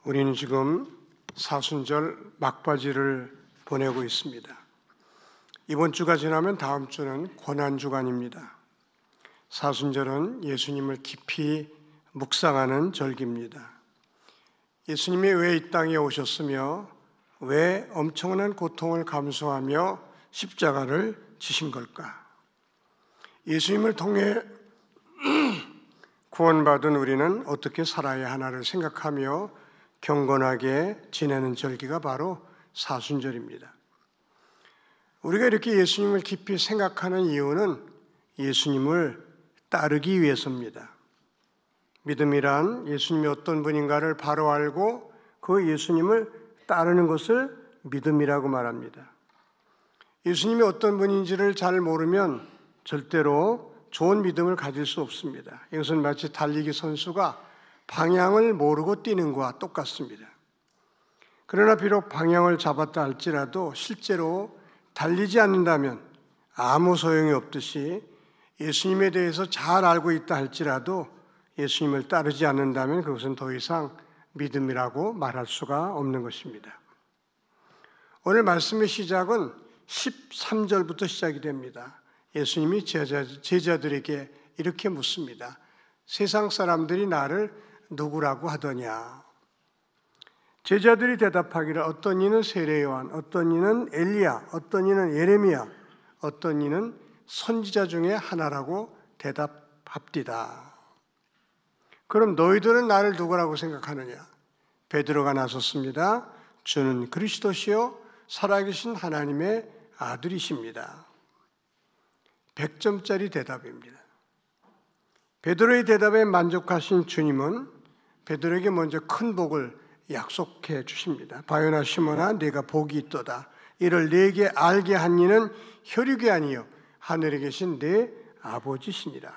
우리는 지금 사순절 막바지를 보내고 있습니다. 이번 주가 지나면 다음 주는 고난주간입니다. 사순절은 예수님을 깊이 묵상하는 절기입니다. 예수님이 왜 이 땅에 오셨으며 왜 엄청난 고통을 감수하며 십자가를 지신 걸까? 예수님을 통해 구원받은 우리는 어떻게 살아야 하나를 생각하며 경건하게 지내는 절기가 바로 사순절입니다. 우리가 이렇게 예수님을 깊이 생각하는 이유는 예수님을 따르기 위해서입니다. 믿음이란 예수님이 어떤 분인가를 바로 알고 그 예수님을 따르는 것을 믿음이라고 말합니다. 예수님이 어떤 분인지를 잘 모르면 절대로 좋은 믿음을 가질 수 없습니다. 이것은 마치 달리기 선수가 방향을 모르고 뛰는 것과 똑같습니다. 그러나 비록 방향을 잡았다 할지라도 실제로 달리지 않는다면 아무 소용이 없듯이 예수님에 대해서 잘 알고 있다 할지라도 예수님을 따르지 않는다면 그것은 더 이상 믿음이라고 말할 수가 없는 것입니다. 오늘 말씀의 시작은 13절부터 시작이 됩니다. 예수님이 제자들에게 이렇게 묻습니다. 세상 사람들이 나를 누구라고 하더냐? 제자들이 대답하기를 어떤 이는 세례 요한, 어떤 이는 엘리야, 어떤 이는 예레미야, 어떤 이는 선지자 중에 하나라고 대답합디다. 그럼 너희들은 나를 누구라고 생각하느냐? 베드로가 나섰습니다. 주는 그리스도시요 살아계신 하나님의 아들이십니다. 100점짜리 대답입니다. 베드로의 대답에 만족하신 주님은 베드로에게 먼저 큰 복을 약속해 주십니다. 바요나 시몬아 네가 복이 있도다. 이를 네게 알게 한 이는 혈육이 아니요 하늘에 계신 네 아버지시니라.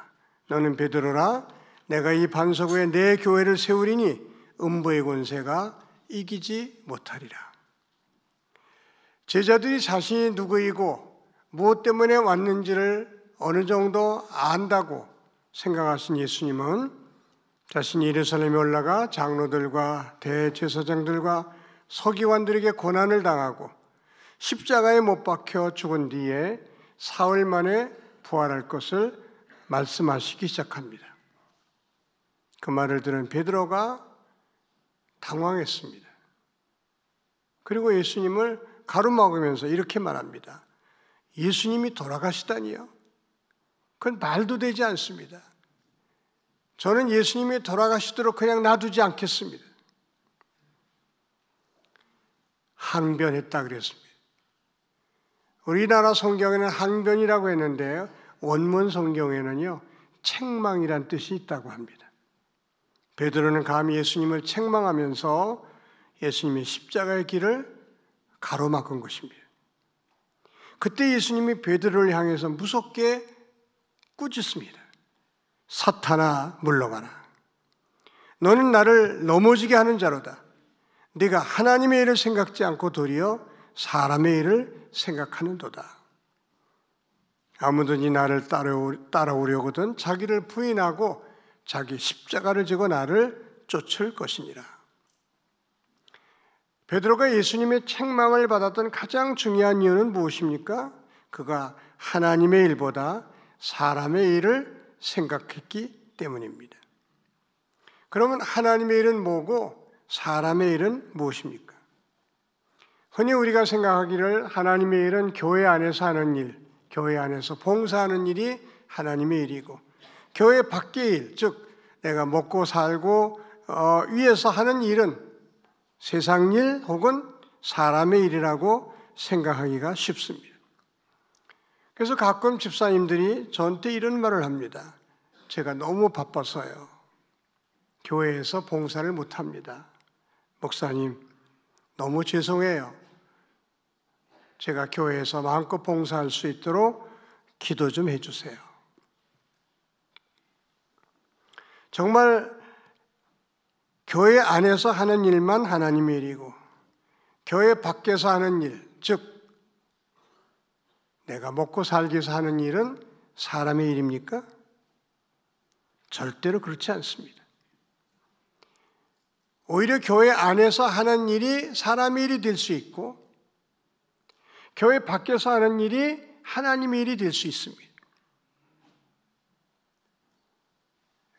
너는 베드로라 내가 이 반석 위에 내 교회를 세우리니 음부의 권세가 이기지 못하리라. 제자들이 자신이 누구이고 무엇 때문에 왔는지를 어느 정도 안다고 생각하신 예수님은 자신이 예루살렘에 올라가 장로들과 대제사장들과 서기관들에게 고난을 당하고 십자가에 못 박혀 죽은 뒤에 사흘 만에 부활할 것을 말씀하시기 시작합니다. 그 말을 들은 베드로가 당황했습니다. 그리고 예수님을 가로막으면서 이렇게 말합니다. 예수님이 돌아가시다니요? 그건 말도 되지 않습니다. 저는 예수님이 돌아가시도록 그냥 놔두지 않겠습니다. 항변했다 그랬습니다. 우리나라 성경에는 항변이라고 했는데 원문 성경에는요 책망이란 뜻이 있다고 합니다. 베드로는 감히 예수님을 책망하면서 예수님의 십자가의 길을 가로막은 것입니다. 그때 예수님이 베드로를 향해서 무섭게 꾸짖습니다. 사탄아 물러가라. 너는 나를 넘어지게 하는 자로다. 네가 하나님의 일을 생각지 않고 도리어 사람의 일을 생각하는도다. 아무든지 나를 따라오려거든 자기를 부인하고 자기 십자가를 지고 나를 쫓을 것이니라. 베드로가 예수님의 책망을 받았던 가장 중요한 이유는 무엇입니까? 그가 하나님의 일보다 사람의 일을 생각했기 때문입니다. 그러면 하나님의 일은 뭐고 사람의 일은 무엇입니까? 흔히 우리가 생각하기를 하나님의 일은 교회 안에서 하는 일, 교회 안에서 봉사하는 일이 하나님의 일이고 교회 밖의 일, 즉 내가 먹고 살고 위에서 하는 일은 세상 일 혹은 사람의 일이라고 생각하기가 쉽습니다. 그래서 가끔 집사님들이 저한테 이런 말을 합니다. 제가 너무 바빠서요. 교회에서 봉사를 못합니다. 목사님, 너무 죄송해요. 제가 교회에서 마음껏 봉사할 수 있도록 기도 좀 해주세요. 정말 교회 안에서 하는 일만 하나님의 일이고 교회 밖에서 하는 일, 즉 내가 먹고 살기 위해서 하는 일은 사람의 일입니까? 절대로 그렇지 않습니다. 오히려 교회 안에서 하는 일이 사람의 일이 될 수 있고 교회 밖에서 하는 일이 하나님의 일이 될 수 있습니다.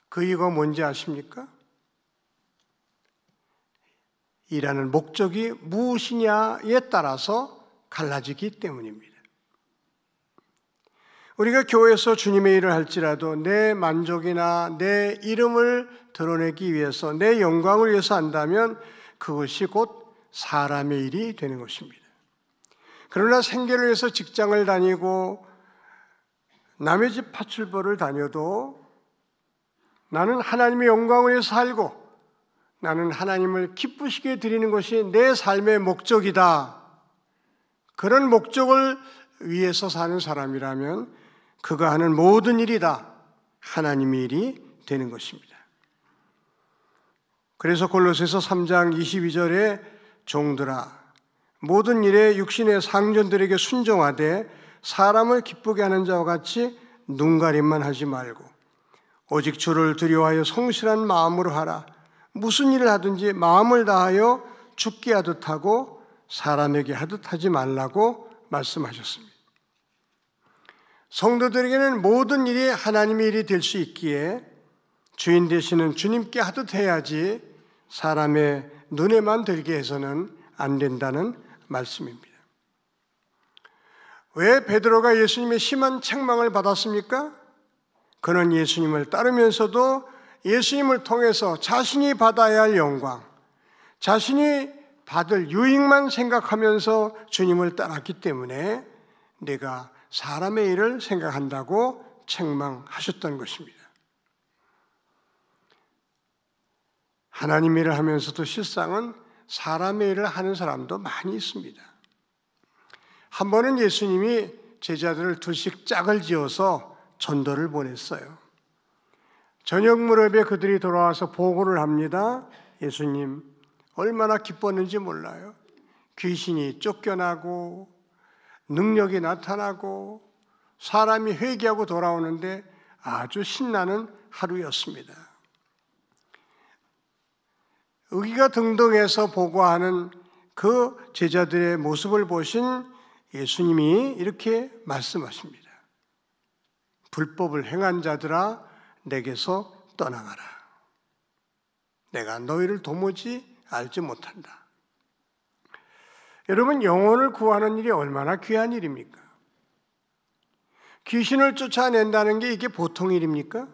그 이유가 뭔지 아십니까? 일하는 목적이 무엇이냐에 따라서 갈라지기 때문입니다. 우리가 교회에서 주님의 일을 할지라도 내 만족이나 내 이름을 드러내기 위해서, 내 영광을 위해서 한다면 그것이 곧 사람의 일이 되는 것입니다. 그러나 생계를 위해서 직장을 다니고 남의 집 파출부를 다녀도 나는 하나님의 영광을 위해서 살고 나는 하나님을 기쁘시게 드리는 것이 내 삶의 목적이다. 그런 목적을 위해서 사는 사람이라면 그가 하는 모든 일이 다 하나님의 일이 되는 것입니다. 그래서 골로새서 3장 22절에 종들아 모든 일에 육신의 상전들에게 순종하되 사람을 기쁘게 하는 자와 같이 눈가림만 하지 말고 오직 주를 두려워하여 성실한 마음으로 하라. 무슨 일을 하든지 마음을 다하여 죽게 하듯 하고 사람에게 하듯 하지 말라고 말씀하셨습니다. 성도들에게는 모든 일이 하나님의 일이 될 수 있기에 주인 되시는 주님께 하듯 해야지 사람의 눈에만 들게 해서는 안 된다는 말씀입니다. 왜 베드로가 예수님의 심한 책망을 받았습니까? 그는 예수님을 따르면서도 예수님을 통해서 자신이 받아야 할 영광, 자신이 받을 유익만 생각하면서 주님을 따랐기 때문에 내가 사람의 일을 생각한다고 책망하셨던 것입니다. 하나님 일을 하면서도 실상은 사람의 일을 하는 사람도 많이 있습니다. 한 번은 예수님이 제자들을 둘씩 짝을 지어서 전도를 보냈어요. 저녁 무렵에 그들이 돌아와서 보고를 합니다. 예수님, 얼마나 기뻤는지 몰라요. 귀신이 쫓겨나고 능력이 나타나고 사람이 회개하고 돌아오는데 아주 신나는 하루였습니다. 의기가 등등해서 보고하는 그 제자들의 모습을 보신 예수님이 이렇게 말씀하십니다. 불법을 행한 자들아 내게서 떠나가라. 내가 너희를 도무지 알지 못한다. 여러분, 영혼을 구하는 일이 얼마나 귀한 일입니까? 귀신을 쫓아낸다는 게 이게 보통 일입니까?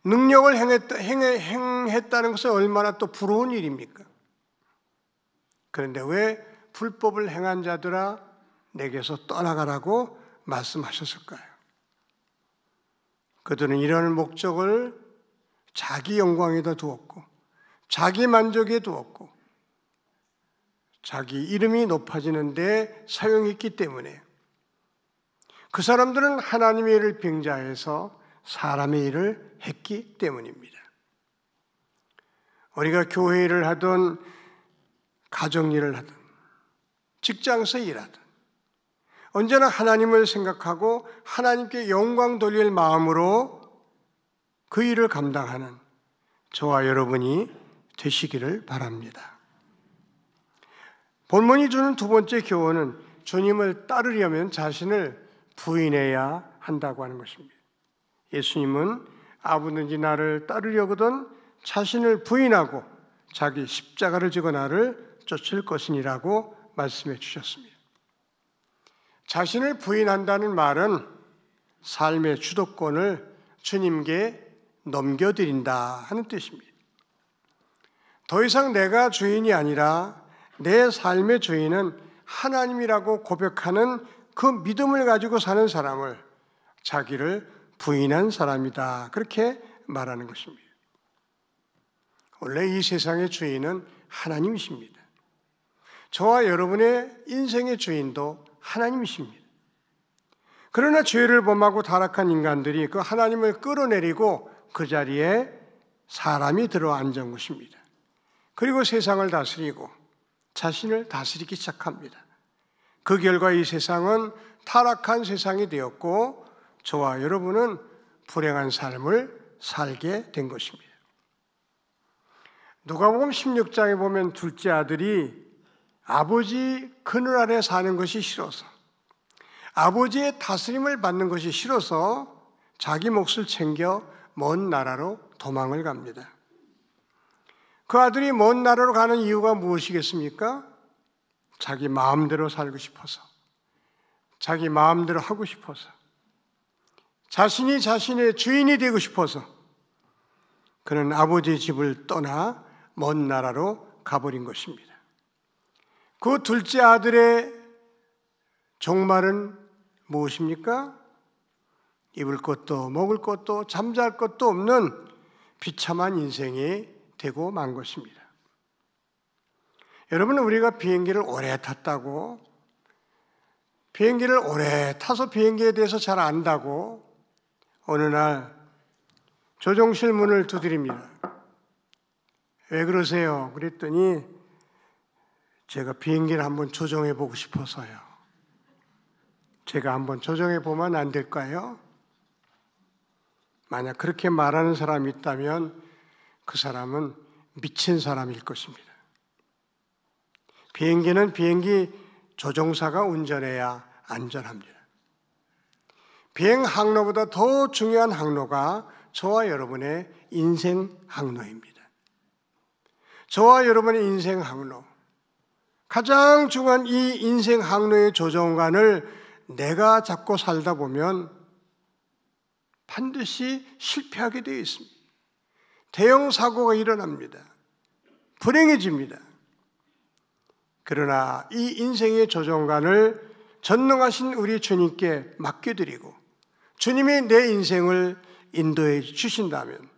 능력을 행했다는 것은 얼마나 또 부러운 일입니까? 그런데 왜 불법을 행한 자들아 내게서 떠나가라고 말씀하셨을까요? 그들은 이런 목적을 자기 영광에다 두었고 자기 만족에 두었고 자기 이름이 높아지는 데 사용했기 때문에 그 사람들은 하나님의 일을 병자해서 사람의 일을 했기 때문입니다. 우리가 교회 일을 하든 가정 일을 하든 직장에서 일하든 언제나 하나님을 생각하고 하나님께 영광 돌릴 마음으로 그 일을 감당하는 저와 여러분이 되시기를 바랍니다. 본문이 주는 두 번째 교훈은 주님을 따르려면 자신을 부인해야 한다고 하는 것입니다. 예수님은 아무든지 나를 따르려거든 자신을 부인하고 자기 십자가를 지고 나를 쫓을 것이니라고 말씀해 주셨습니다. 자신을 부인한다는 말은 삶의 주도권을 주님께 넘겨드린다 하는 뜻입니다. 더 이상 내가 주인이 아니라 내 삶의 주인은 하나님이라고 고백하는 그 믿음을 가지고 사는 사람을 자기를 부인한 사람이다. 그렇게 말하는 것입니다. 원래 이 세상의 주인은 하나님이십니다. 저와 여러분의 인생의 주인도 하나님이십니다. 그러나 죄를 범하고 타락한 인간들이 그 하나님을 끌어내리고 그 자리에 사람이 들어 앉은 것입니다. 그리고 세상을 다스리고 자신을 다스리기 시작합니다. 그 결과 이 세상은 타락한 세상이 되었고 저와 여러분은 불행한 삶을 살게 된 것입니다. 누가복음 16장에 보면 둘째 아들이 아버지 그늘 아래 사는 것이 싫어서, 아버지의 다스림을 받는 것이 싫어서 자기 몫을 챙겨 먼 나라로 도망을 갑니다. 그 아들이 먼 나라로 가는 이유가 무엇이겠습니까? 자기 마음대로 살고 싶어서, 자기 마음대로 하고 싶어서, 자신이 자신의 주인이 되고 싶어서 그는 아버지의 집을 떠나 먼 나라로 가버린 것입니다. 그 둘째 아들의 종말은 무엇입니까? 입을 것도 먹을 것도 잠잘 것도 없는 비참한 인생이 되고 만 것입니다. 여러분, 우리가 비행기를 오래 탔다고, 비행기를 오래 타서 비행기에 대해서 잘 안다고 어느 날 조종실 문을 두드립니다. 왜 그러세요? 그랬더니 제가 비행기를 한번 조종해 보고 싶어서요. 제가 한번 조종해 보면 안 될까요? 만약 그렇게 말하는 사람이 있다면 그 사람은 미친 사람일 것입니다. 비행기는 비행기 조종사가 운전해야 안전합니다. 비행 항로보다 더 중요한 항로가 저와 여러분의 인생 항로입니다. 저와 여러분의 인생 항로, 가장 중요한 이 인생 항로의 조종관을 내가 잡고 살다 보면 반드시 실패하게 되어 있습니다. 대형 사고가 일어납니다. 불행해집니다. 그러나 이 인생의 조종관을 전능하신 우리 주님께 맡겨드리고 주님이 내 인생을 인도해 주신다면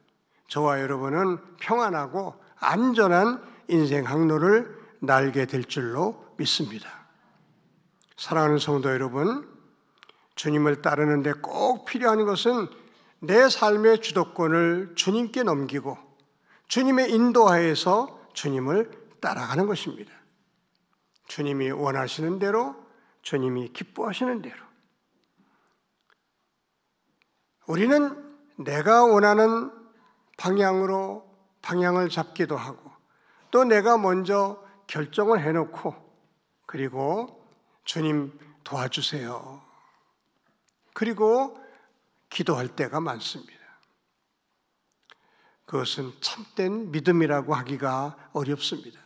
저와 여러분은 평안하고 안전한 인생 항로를 날게 될 줄로 믿습니다. 사랑하는 성도 여러분, 주님을 따르는 데 꼭 필요한 것은 내 삶의 주도권을 주님께 넘기고 주님의 인도하에서 주님을 따라가는 것입니다. 주님이 원하시는 대로, 주님이 기뻐하시는 대로. 우리는 내가 원하는 방향으로 방향을 잡기도 하고 또 내가 먼저 결정을 해놓고 그리고 주님 도와주세요. 그리고 기도할 때가 많습니다. 그것은 참된 믿음이라고 하기가 어렵습니다.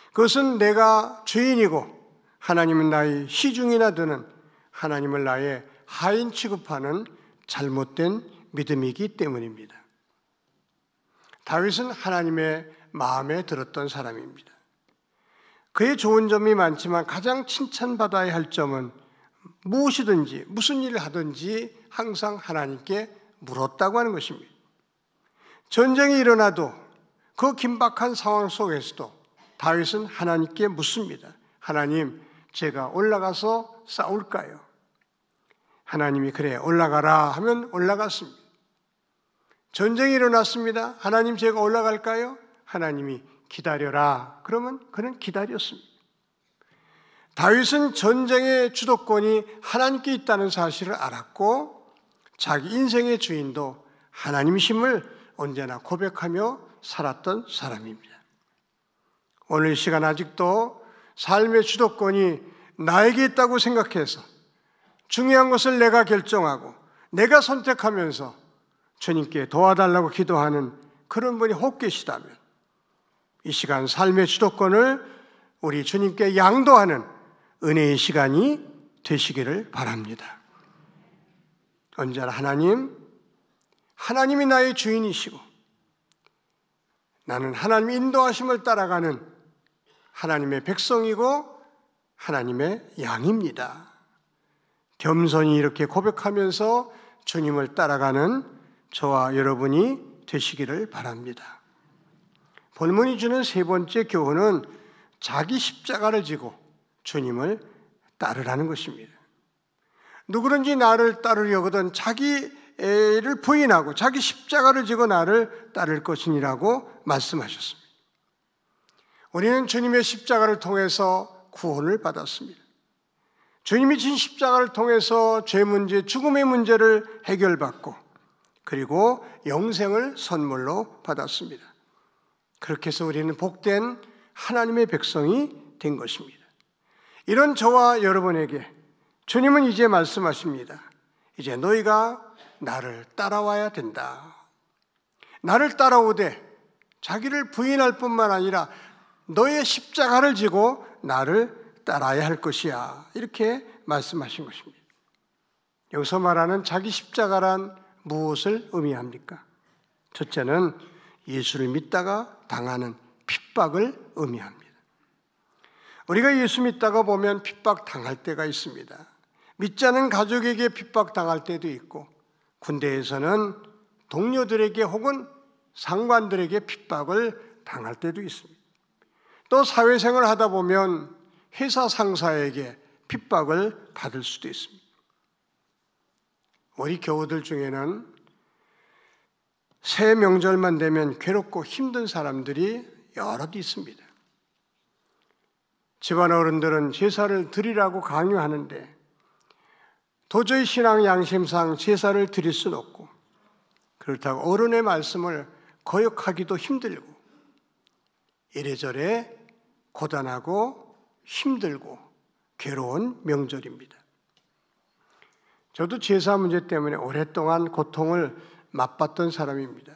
그것은 내가 주인이고 하나님은 나의 시중이나 드는, 하나님을 나의 하인 취급하는 잘못된 믿음이기 때문입니다. 다윗은 하나님의 마음에 들었던 사람입니다. 그의 좋은 점이 많지만 가장 칭찬받아야 할 점은 무엇이든지 무슨 일을 하든지 항상 하나님께 물었다고 하는 것입니다. 전쟁이 일어나도 그 긴박한 상황 속에서도 다윗은 하나님께 묻습니다. 하나님, 제가 올라가서 싸울까요? 하나님이 그래 올라가라 하면 올라갔습니다. 전쟁이 일어났습니다. 하나님, 제가 올라갈까요? 하나님이 기다려라. 그러면 그는 기다렸습니다. 다윗은 전쟁의 주도권이 하나님께 있다는 사실을 알았고 자기 인생의 주인도 하나님이심을 언제나 고백하며 살았던 사람입니다. 오늘 이 시간 아직도 삶의 주도권이 나에게 있다고 생각해서 중요한 것을 내가 결정하고 내가 선택하면서 주님께 도와달라고 기도하는 그런 분이 혹 계시다면 이 시간 삶의 주도권을 우리 주님께 양도하는 은혜의 시간이 되시기를 바랍니다. 언제나 하나님이 나의 주인이시고 나는 하나님의 인도하심을 따라가는 하나님의 백성이고 하나님의 양입니다. 겸손히 이렇게 고백하면서 주님을 따라가는 저와 여러분이 되시기를 바랍니다. 본문이 주는 세 번째 교훈은 자기 십자가를 지고 주님을 따르라는 것입니다. 누구든지 나를 따르려거든 자기를 부인하고 자기 십자가를 지고 나를 따를 것이니라고 말씀하셨습니다. 우리는 주님의 십자가를 통해서 구원을 받았습니다. 주님이 진 십자가를 통해서 죄 문제, 죽음의 문제를 해결받고 그리고 영생을 선물로 받았습니다. 그렇게 해서 우리는 복된 하나님의 백성이 된 것입니다. 이런 저와 여러분에게 주님은 이제 말씀하십니다. 이제 너희가 나를 따라와야 된다. 나를 따라오되 자기를 부인할 뿐만 아니라 너의 십자가를 지고 나를 따라야 할 것이야. 이렇게 말씀하신 것입니다. 여기서 말하는 자기 십자가란 무엇을 의미합니까? 첫째는 예수를 믿다가 당하는 핍박을 의미합니다. 우리가 예수 믿다가 보면 핍박 당할 때가 있습니다. 믿지 않은 가족에게 핍박 당할 때도 있고, 군대에서는 동료들에게 혹은 상관들에게 핍박을 당할 때도 있습니다. 또 사회생활을 하다 보면 회사 상사에게 핍박을 받을 수도 있습니다. 우리 교우들 중에는 새 명절만 되면 괴롭고 힘든 사람들이 여럿 있습니다. 집안 어른들은 제사를 드리라고 강요하는데 도저히 신앙 양심상 제사를 드릴 수는 없고, 그렇다고 어른의 말씀을 거역하기도 힘들고, 이래저래 고단하고 힘들고 괴로운 명절입니다. 저도 제사 문제 때문에 오랫동안 고통을 맛봤던 사람입니다.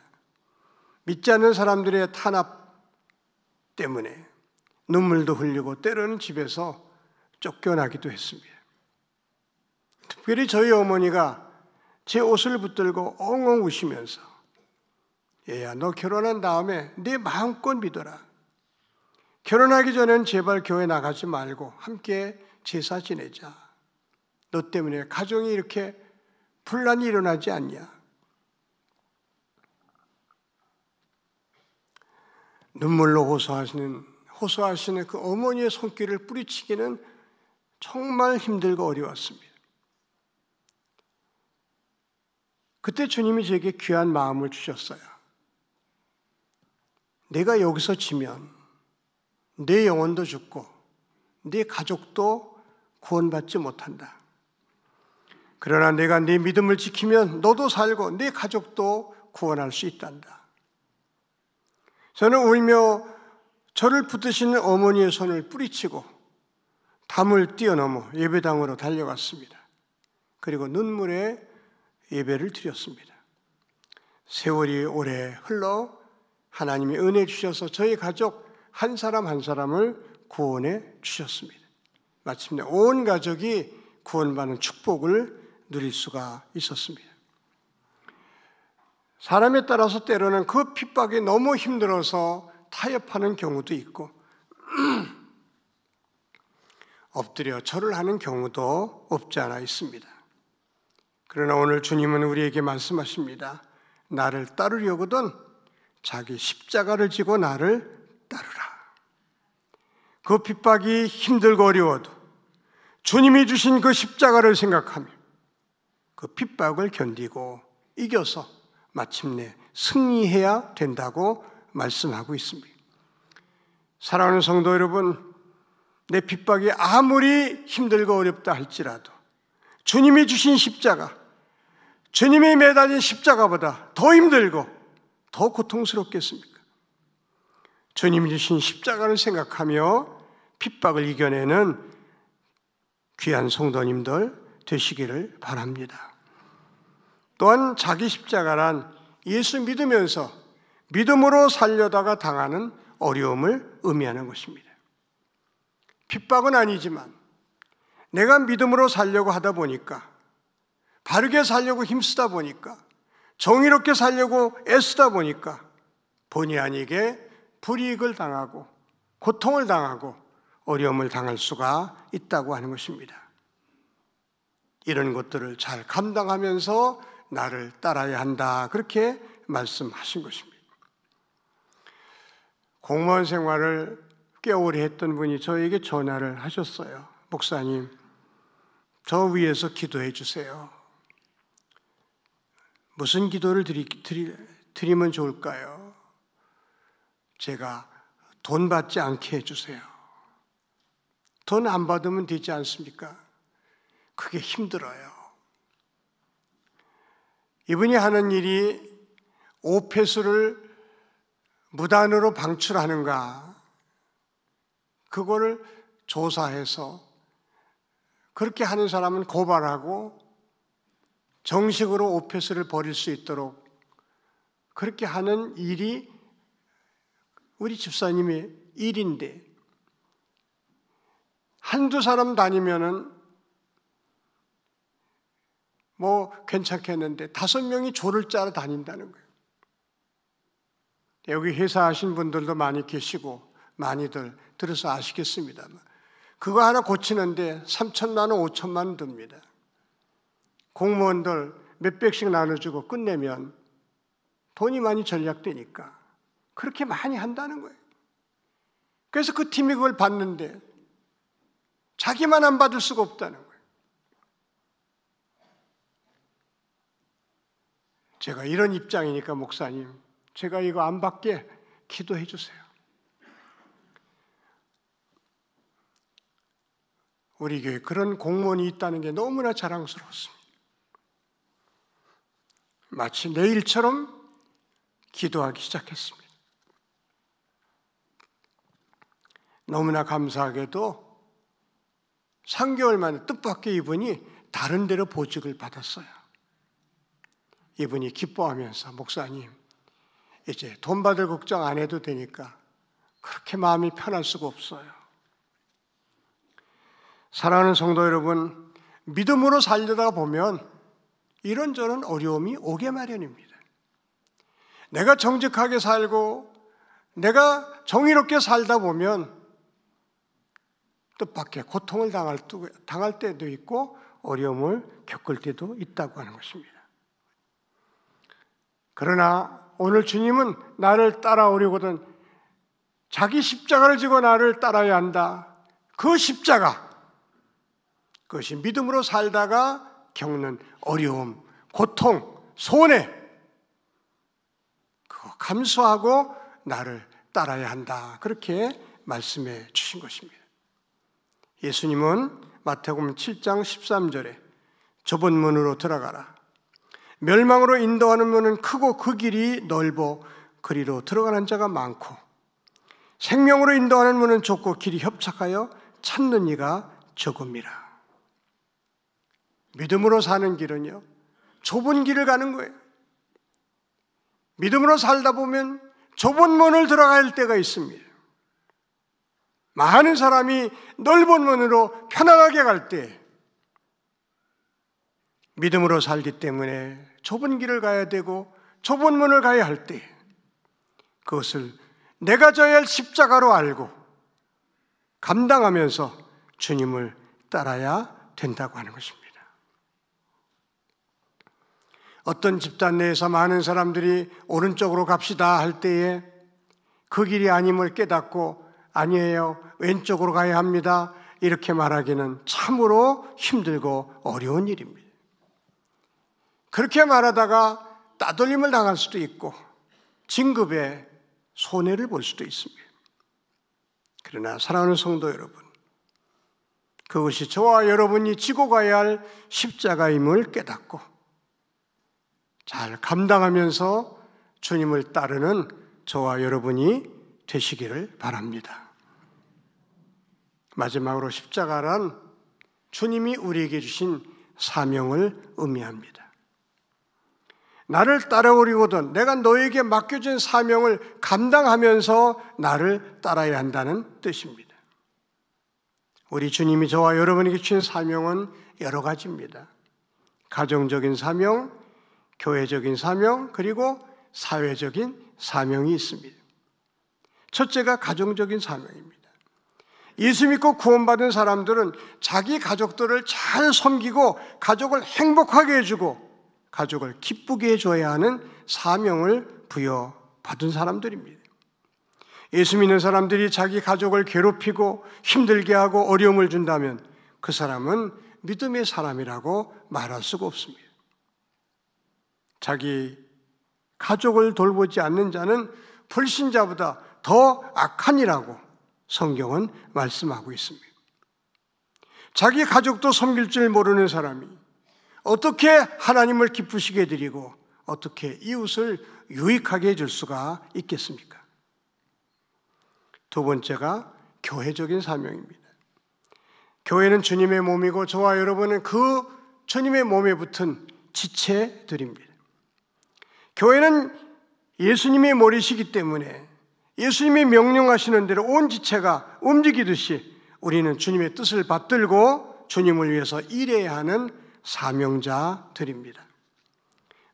믿지 않는 사람들의 탄압 때문에 눈물도 흘리고 때로는 집에서 쫓겨나기도 했습니다. 특별히 저희 어머니가 제 옷을 붙들고 엉엉 우시면서 얘야, 너 결혼한 다음에 네 마음껏 믿어라. 결혼하기 전엔 제발 교회 나가지 말고 함께 제사 지내자. 너 때문에 가정이 이렇게 분란이 일어나지 않냐. 눈물로 호소하시는 그 어머니의 손길을 뿌리치기는 정말 힘들고 어려웠습니다. 그때 주님이 제게 귀한 마음을 주셨어요. 내가 여기서 지면 내 영혼도 죽고 내 가족도 구원받지 못한다. 그러나 내가 네 믿음을 지키면 너도 살고 네 가족도 구원할 수 있단다. 저는 울며 저를 붙드시는 어머니의 손을 뿌리치고 담을 뛰어넘어 예배당으로 달려갔습니다. 그리고 눈물에 예배를 드렸습니다. 세월이 오래 흘러 하나님이 은혜 주셔서 저희 가족 한 사람 한 사람을 구원해 주셨습니다. 마침내 온 가족이 구원받는 축복을 누릴 수가 있었습니다. 사람에 따라서 때로는 그 핍박이 너무 힘들어서 타협하는 경우도 있고 엎드려 절을 하는 경우도 없지 않아 있습니다. 그러나 오늘 주님은 우리에게 말씀하십니다. 나를 따르려거든 자기 십자가를 지고 나를 따르라. 그 핍박이 힘들고 어려워도 주님이 주신 그 십자가를 생각하며 그 핍박을 견디고 이겨서 마침내 승리해야 된다고 말씀하고 있습니다. 사랑하는 성도 여러분, 내 핍박이 아무리 힘들고 어렵다 할지라도 주님이 주신 십자가, 주님이 매달린 십자가보다 더 힘들고 더 고통스럽겠습니까? 주님이 주신 십자가를 생각하며 핍박을 이겨내는 귀한 성도님들 되시기를 바랍니다. 또한 자기 십자가란 예수 믿으면서 믿음으로 살려다가 당하는 어려움을 의미하는 것입니다. 핍박은 아니지만 내가 믿음으로 살려고 하다 보니까, 바르게 살려고 힘쓰다 보니까, 정의롭게 살려고 애쓰다 보니까 본의 아니게 불이익을 당하고 고통을 당하고 어려움을 당할 수가 있다고 하는 것입니다. 이런 것들을 잘 감당하면서 나를 따라야 한다, 그렇게 말씀하신 것입니다. 공무원 생활을 꽤 오래 했던 분이 저에게 전화를 하셨어요. 목사님, 저 위해서 기도해 주세요. 무슨 기도를 드리면 좋을까요? 제가 돈 받지 않게 해주세요. 돈 안 받으면 되지 않습니까? 그게 힘들어요. 이분이 하는 일이 오폐수를 무단으로 방출하는가, 그거를 조사해서 그렇게 하는 사람은 고발하고 정식으로 오페스를 벌일 수 있도록 그렇게 하는 일이 우리 집사님의 일인데, 한두 사람 다니면은 뭐 괜찮겠는데 5명이 조를 짜러 다닌다는 거예요. 여기 회사하신 분들도 많이 계시고 많이들 들어서 아시겠습니다만, 그거 하나 고치는데 3천만 원, 5천만 원 듭니다. 공무원들 몇백씩 나눠주고 끝내면 돈이 많이 절약되니까 그렇게 많이 한다는 거예요. 그래서 그 팀이 그걸 받는데 자기만 안 받을 수가 없다는 거예요. 제가 이런 입장이니까 목사님, 제가 이거 안 받게 기도해 주세요. 우리 교회에 그런 공무원이 있다는 게 너무나 자랑스러웠습니다. 마치 내일처럼 기도하기 시작했습니다. 너무나 감사하게도 3개월 만에 뜻밖의 이분이 다른 데로 보직을 받았어요. 이분이 기뻐하면서, 목사님, 이제 돈 받을 걱정 안 해도 되니까 그렇게 마음이 편할 수가 없어요. 사랑하는 성도 여러분, 믿음으로 살려다 보면 이런저런 어려움이 오게 마련입니다. 내가 정직하게 살고 내가 정의롭게 살다 보면 뜻밖의 고통을 당할 때도 있고 어려움을 겪을 때도 있다고 하는 것입니다. 그러나 오늘 주님은 나를 따라오려거든 자기 십자가를 지고 나를 따라야 한다. 그 십자가, 그것이 믿음으로 살다가 겪는 어려움, 고통, 손해, 그거 감수하고 나를 따라야 한다. 그렇게 말씀해 주신 것입니다. 예수님은 마태복음 7장 13절에 좁은 문으로 들어가라. 멸망으로 인도하는 문은 크고 그 길이 넓어 그리로 들어가는 자가 많고, 생명으로 인도하는 문은 좁고 길이 협착하여 찾는 이가 적음이라. 믿음으로 사는 길은요, 좁은 길을 가는 거예요. 믿음으로 살다 보면 좁은 문을 들어갈 때가 있습니다. 많은 사람이 넓은 문으로 편안하게 갈 때, 믿음으로 살기 때문에 좁은 길을 가야 되고 좁은 문을 가야 할 때, 그것을 내가 져야 할 십자가로 알고 감당하면서 주님을 따라야 된다고 하는 것입니다. 어떤 집단 내에서 많은 사람들이 오른쪽으로 갑시다 할 때에 그 길이 아님을 깨닫고 아니에요, 왼쪽으로 가야 합니다, 이렇게 말하기는 참으로 힘들고 어려운 일입니다. 그렇게 말하다가 따돌림을 당할 수도 있고 진급에 손해를 볼 수도 있습니다. 그러나 사랑하는 성도 여러분, 그것이 저와 여러분이 지고 가야 할 십자가임을 깨닫고 잘 감당하면서 주님을 따르는 저와 여러분이 되시기를 바랍니다. 마지막으로 십자가란 주님이 우리에게 주신 사명을 의미합니다. 나를 따라오려거든 내가 너에게 맡겨진 사명을 감당하면서 나를 따라야 한다는 뜻입니다. 우리 주님이 저와 여러분에게 주신 사명은 여러 가지입니다. 가정적인 사명, 교회적인 사명, 그리고 사회적인 사명이 있습니다. 첫째가 가정적인 사명입니다. 예수 믿고 구원받은 사람들은 자기 가족들을 잘 섬기고 가족을 행복하게 해주고 가족을 기쁘게 해줘야 하는 사명을 부여받은 사람들입니다. 예수 믿는 사람들이 자기 가족을 괴롭히고 힘들게 하고 어려움을 준다면 그 사람은 믿음의 사람이라고 말할 수가 없습니다. 자기 가족을 돌보지 않는 자는 불신자보다 더 악한이라고 성경은 말씀하고 있습니다. 자기 가족도 섬길 줄 모르는 사람이 어떻게 하나님을 기쁘시게 해드리고 어떻게 이웃을 유익하게 해줄 수가 있겠습니까? 두 번째가 교회적인 사명입니다. 교회는 주님의 몸이고 저와 여러분은 그 주님의 몸에 붙은 지체들입니다. 교회는 예수님의 머리시기 때문에 예수님이 명령하시는 대로 온 지체가 움직이듯이 우리는 주님의 뜻을 받들고 주님을 위해서 일해야 하는 사명자들입니다.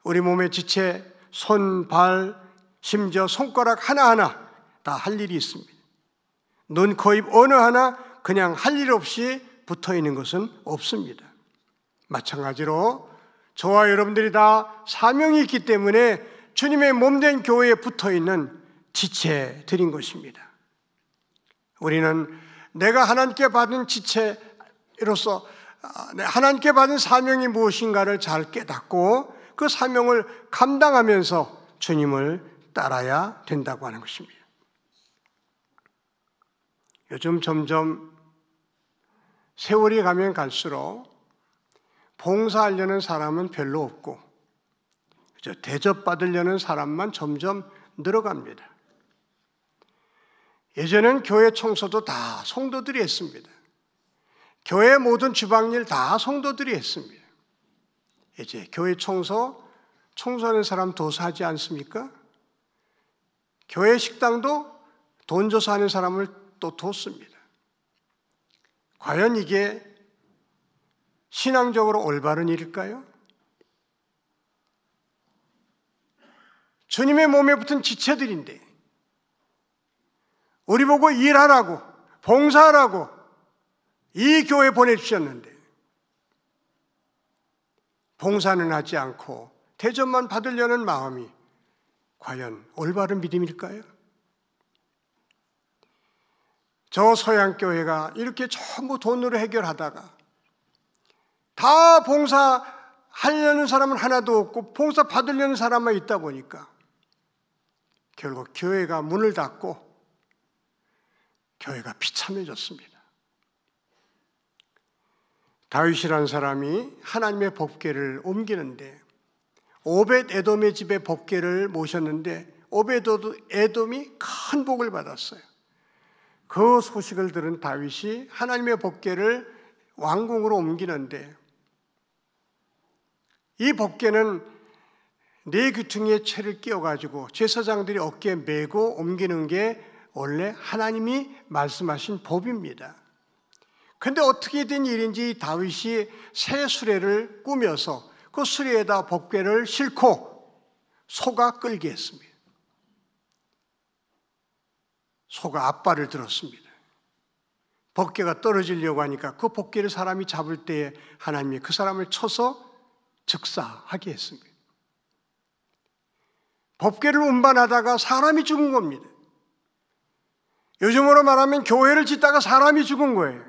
우리 몸의 지체, 손, 발, 심지어 손가락 하나하나 다 할 일이 있습니다. 눈, 코, 입 어느 하나 그냥 할 일 없이 붙어 있는 것은 없습니다. 마찬가지로 저와 여러분들이 다 사명이 있기 때문에 주님의 몸된 교회에 붙어 있는 지체들인 것입니다. 우리는 내가 하나님께 받은 지체로서 하나님께 받은 사명이 무엇인가를 잘 깨닫고 그 사명을 감당하면서 주님을 따라야 된다고 하는 것입니다. 요즘 점점 세월이 가면 갈수록 봉사하려는 사람은 별로 없고 대접받으려는 사람만 점점 늘어갑니다. 예전엔 교회 청소도 다 성도들이 했습니다. 교회 모든 주방일 다 성도들이 했습니다. 이제 교회 청소하는 사람 도사하지 않습니까? 교회 식당도 돈 줘서 하는 사람을 또 뒀습니다. 과연 이게 신앙적으로 올바른 일일까요? 주님의 몸에 붙은 지체들인데 우리 보고 일하라고 봉사하라고 이 교회 보내주셨는데 봉사는 하지 않고 대접만 받으려는 마음이 과연 올바른 믿음일까요? 저 서양교회가 이렇게 전부 돈으로 해결하다가 다 봉사하려는 사람은 하나도 없고 봉사 받으려는 사람만 있다 보니까 결국 교회가 문을 닫고 교회가 비참해졌습니다. 다윗이라는 사람이 하나님의 법궤를 옮기는데 오벳 에돔의 집에 법궤를 모셨는데 오벳 에돔이 큰 복을 받았어요. 그 소식을 들은 다윗이 하나님의 법궤를 왕궁으로 옮기는데 이 법궤는 네 귀퉁이에 채를 끼워가지고 제사장들이 어깨에 메고 옮기는 게 원래 하나님이 말씀하신 법입니다. 그런데 어떻게 된 일인지 다윗이 새 수레를 꾸며서 그 수레에다 법궤를 싣고 소가 끌게 했습니다. 소가 앞발을 들었습니다. 법궤가 떨어지려고 하니까 그 법궤를 사람이 잡을 때에 하나님이 그 사람을 쳐서 즉사하게 했습니다. 법궤를 운반하다가 사람이 죽은 겁니다. 요즘으로 말하면 교회를 짓다가 사람이 죽은 거예요.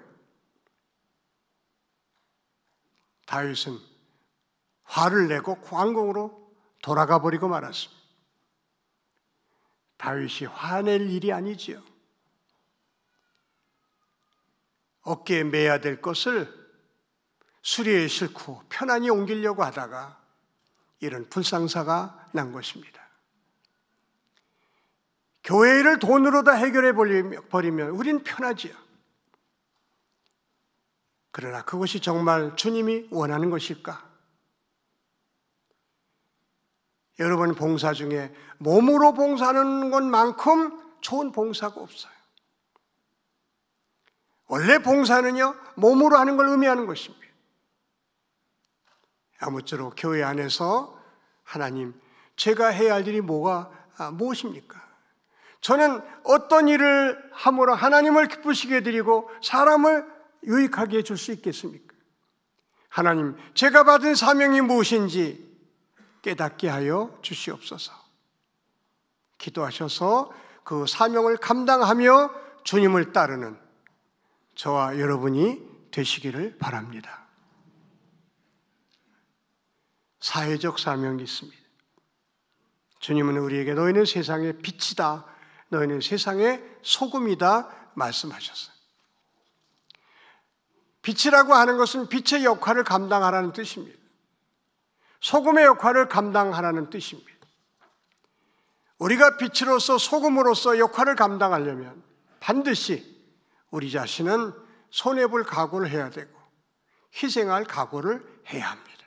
다윗은 화를 내고 왕궁으로 돌아가 버리고 말았습니다. 다윗이 화낼 일이 아니지요. 어깨에 매야 될 것을 수리에 싣고 편안히 옮기려고 하다가 이런 불상사가 난 것입니다. 교회 일을 돈으로 다 해결해 버리면 우린 편하지요. 그러나 그것이 정말 주님이 원하는 것일까? 여러분 봉사 중에 몸으로 봉사하는 것만큼 좋은 봉사가 없어요. 원래 봉사는요 몸으로 하는 걸 의미하는 것입니다. 아무쪼록 교회 안에서 하나님 제가 해야 할 일이 무엇입니까? 저는 어떤 일을 함으로 하나님을 기쁘시게 드리고 사람을 유익하게 해줄 수 있겠습니까? 하나님 제가 받은 사명이 무엇인지 깨닫게 하여 주시옵소서. 기도하셔서 그 사명을 감당하며 주님을 따르는 저와 여러분이 되시기를 바랍니다. 사회적 사명이 있습니다. 주님은 우리에게 너희는 세상의 빛이다, 너희는 세상의 소금이다 말씀하셨어요. 빛이라고 하는 것은 빛의 역할을 감당하라는 뜻입니다. 소금의 역할을 감당하라는 뜻입니다. 우리가 빛으로서 소금으로서 역할을 감당하려면 반드시 우리 자신은 손해볼 각오를 해야 되고 희생할 각오를 해야 합니다.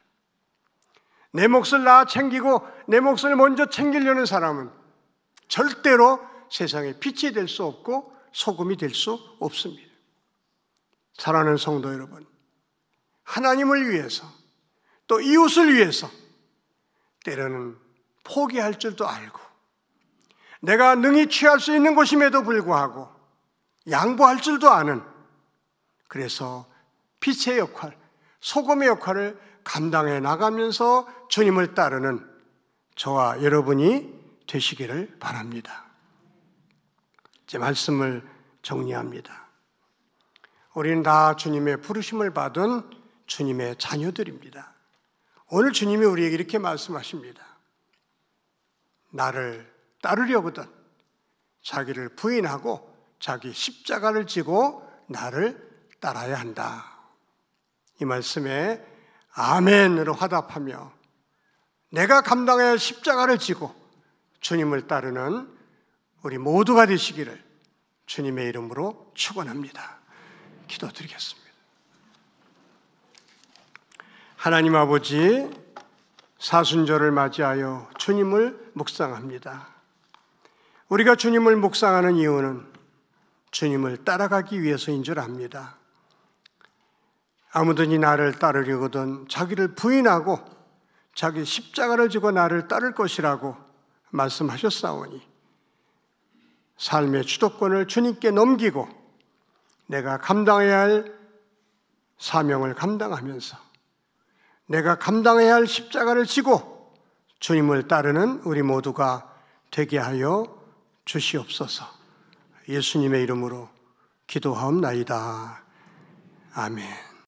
내 몫을 나 챙기고 내 몫을 먼저 챙기려는 사람은 절대로 세상에 빛이 될 수 없고 소금이 될 수 없습니다. 사랑하는 성도 여러분, 하나님을 위해서 또 이웃을 위해서 때로는 포기할 줄도 알고 내가 능히 취할 수 있는 것임에도 불구하고 양보할 줄도 아는, 그래서 빛의 역할, 소금의 역할을 감당해 나가면서 주님을 따르는 저와 여러분이 되시기를 바랍니다. 제 말씀을 정리합니다. 우리는 다 주님의 부르심을 받은 주님의 자녀들입니다. 오늘 주님이 우리에게 이렇게 말씀하십니다. 나를 따르려거든 자기를 부인하고 자기 십자가를 지고 나를 따라야 한다. 이 말씀에 아멘으로 화답하며 내가 감당해야 할 십자가를 지고 주님을 따르는 우리 모두가 되시기를 주님의 이름으로 축원합니다. 기도드리겠습니다. 하나님 아버지, 사순절을 맞이하여 주님을 묵상합니다. 우리가 주님을 묵상하는 이유는 주님을 따라가기 위해서인 줄 압니다. 아무든지 나를 따르려거든 자기를 부인하고 자기 십자가를 지고 나를 따를 것이라고 말씀하셨사오니 삶의 주도권을 주님께 넘기고 내가 감당해야 할 사명을 감당하면서 내가 감당해야 할 십자가를 지고 주님을 따르는 우리 모두가 되게 하여 주시옵소서. 예수님의 이름으로 기도하옵나이다. 아멘.